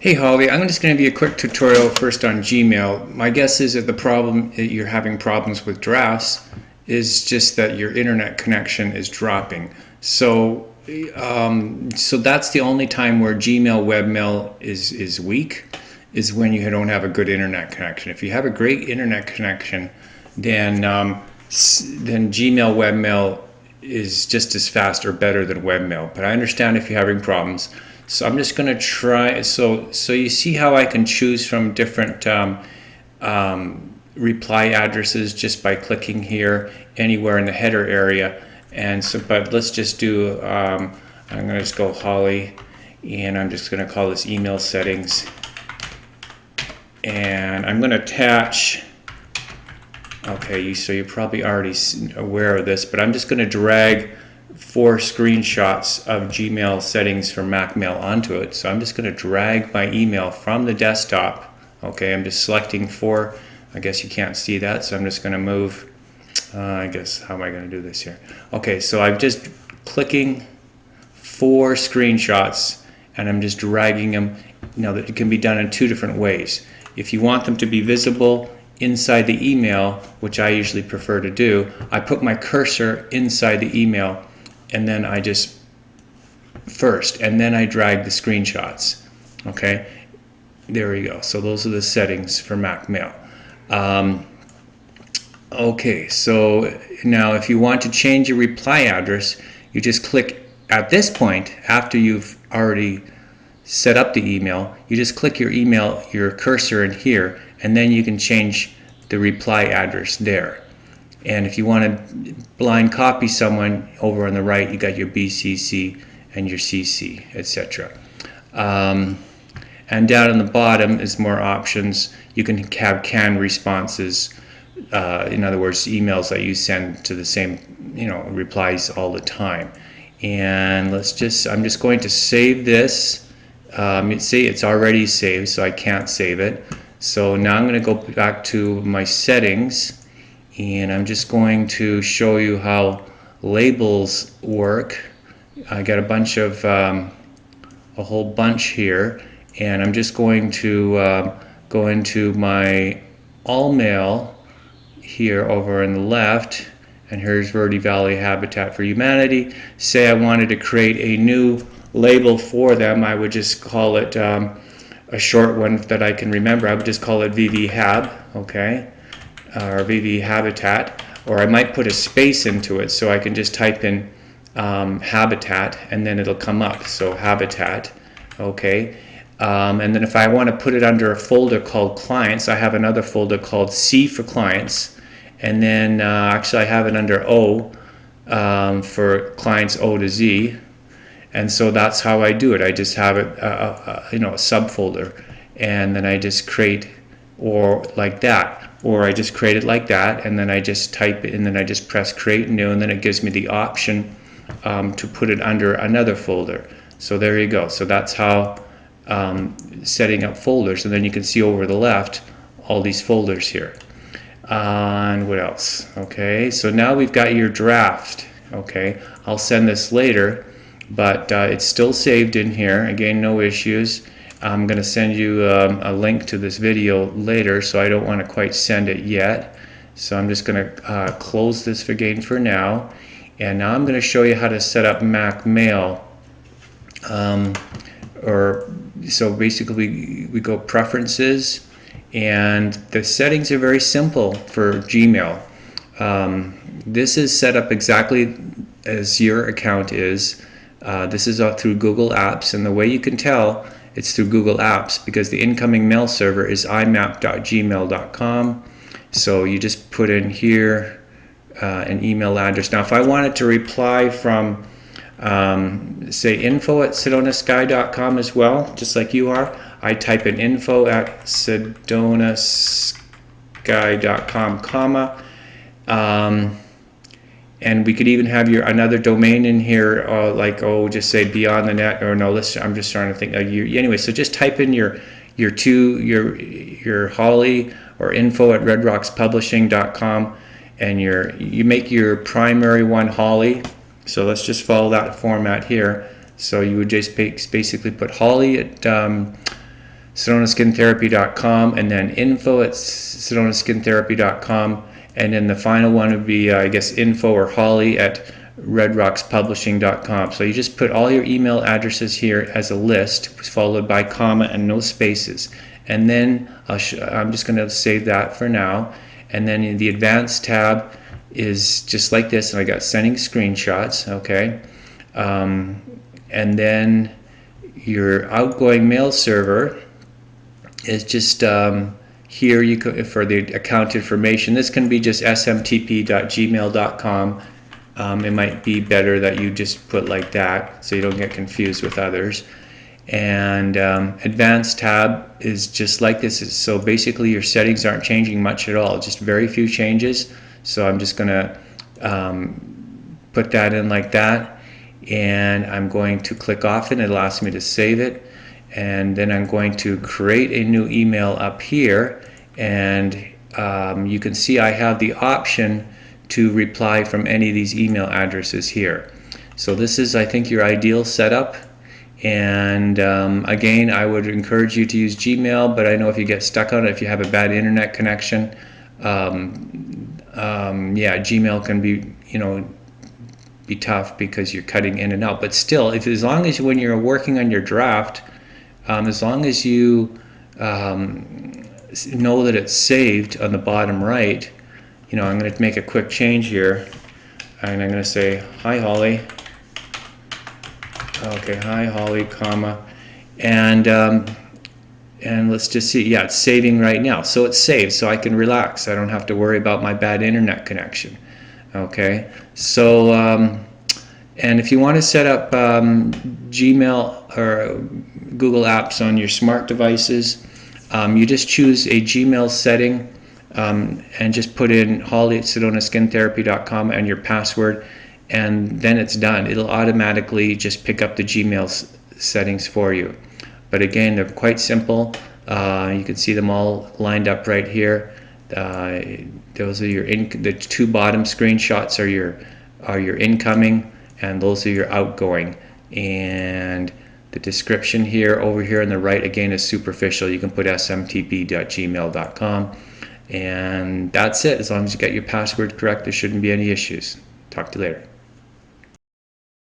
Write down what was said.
Hey Holly, I'm just going to give you a quick tutorial first on Gmail. My guess is that the problem that you're having problems with drafts is just that your internet connection is dropping. So that's the only time where Gmail webmail is weak, is when you don't have a good internet connection. If you have a great internet connection, then Gmail webmail is just as fast or better than webmail. But I understand if you're having problems. So I'm just going to try. So you see how I can choose from different reply addresses just by clicking here anywhere in the header area. And so, but let's just do. I'm going to just go Holly, and I'm just going to call this email settings, and I'm going to attach. Okay, so you're probably already aware of this, but I'm just going to drag 4 screenshots of Gmail settings for MacMail onto it. So I'm just going to drag my email from the desktop. Okay, I'm just selecting 4. I guess you can't see that, so I'm just going to move. I guess, how am I going to do this here? Okay, so I'm just clicking 4 screenshots, and I'm just dragging them. Now, that it can be done in 2 different ways. If you want them to be visible inside the email, which I usually prefer to do, I put my cursor inside the email, and then I just and then I drag the screenshots. Okay, there we go. So those are the settings for MacMail. Okay, so now if you want to change your reply address, you just click at this point after you've already set up the email. You just click your cursor in here, and then you can change the reply address there. And if you want to blind copy someone, over on the right you got your BCC and your CC, etc. And down on the bottom is more options. You can have canned responses. In other words, emails that you send to the same, replies all the time. And I'm just going to save this. See, it's already saved, so I can't save it. So now I'm going to go back to my settings, and I'm just going to show you how labels work. I got a whole bunch here, and I'm just going to go into my all mail here over on the left, and here's Verde Valley Habitat for Humanity. Say I wanted to create a new label for them, I would just call it a short one that I can remember. I would just call it VV-Hab, okay, or VV Habitat, or I might put a space into it, so I can just type in Habitat, and then it'll come up. So Habitat, okay. And then if I want to put it under a folder called Clients, I have another folder called C for Clients, and then actually I have it under O for Clients O to Z. And so that's how I do it. I just have it, a subfolder, and then I just create, or like that, or I just create it like that, and then I just type it, and then I just press Create New, and then it gives me the option to put it under another folder. So there you go. So that's how setting up folders, and then you can see over the left all these folders here. And what else? Okay, so now we've got your draft. Okay, I'll send this later, but it's still saved in here. Again, no issues. I'm going to send you a link to this video later, so I don't want to quite send it yet. So I'm just going to close this again for now. And now I'm going to show you how to set up MacMail. So basically we go Preferences, and the settings are very simple for Gmail. This is set up exactly as your account is. This is through Google Apps, and the way you can tell it's through Google Apps because the incoming mail server is imap.gmail.com. So you just put in here an email address. Now if I wanted to reply from say info@sedonasky.com as well, just like you are, I type in info@sedonasky.com, comma, and we could even have another domain in here, just say Beyond the Net, or no, I'm just trying to think of you. Anyway, so just type in your Holly or info@redrockspublishing.com, and you make your primary one Holly. So let's just follow that format here. So you would just basically put Holly at SedonaSkinTherapy.com, and then info@SedonaSkinTherapy.com, and then the final one would be I guess info or Holly at RedRocksPublishing.com. So you just put all your email addresses here as a list, followed by comma and no spaces. And then I'm just going to save that for now. And then in the advanced tab is just like this, and I got sending screenshots, okay? And then your outgoing mail server is just here you could, for the account information. This can be just smtp.gmail.com. It might be better that you just put like that so you don't get confused with others. And advanced tab is just like this. So basically your settings aren't changing much at all, just very few changes. So I'm just going to put that in like that, and I'm going to click off it. It'll ask me to save it, and then I'm going to create a new email up here, and you can see I have the option to reply from any of these email addresses here. So this is, I think, your ideal setup. And again, I would encourage you to use Gmail, but I know if you get stuck on it, if you have a bad internet connection, yeah, Gmail can be tough because you're cutting in and out. But still, as long as when you're working on your draft, as long as you know that it's saved on the bottom right, I'm going to make a quick change here, and I'm going to say, hi Holly. Okay, hi Holly, comma, and let's just see. Yeah, it's saving right now, so it's saved, so I can relax. I don't have to worry about my bad internet connection. Okay, so and if you want to set up Gmail or Google Apps on your smart devices, you just choose a Gmail setting and just put in holly@SedonaSkinTherapy.com and your password, and then it's done. It'll automatically just pick up the Gmail settings for you. But again, they're quite simple. You can see them all lined up right here. Those are the two bottom screenshots are your incoming, and those are your outgoing. And the description here over here on the right again is superficial. You can put smtp.gmail.com, and that's it. As long as you get your password correct, there shouldn't be any issues. Talk to you later.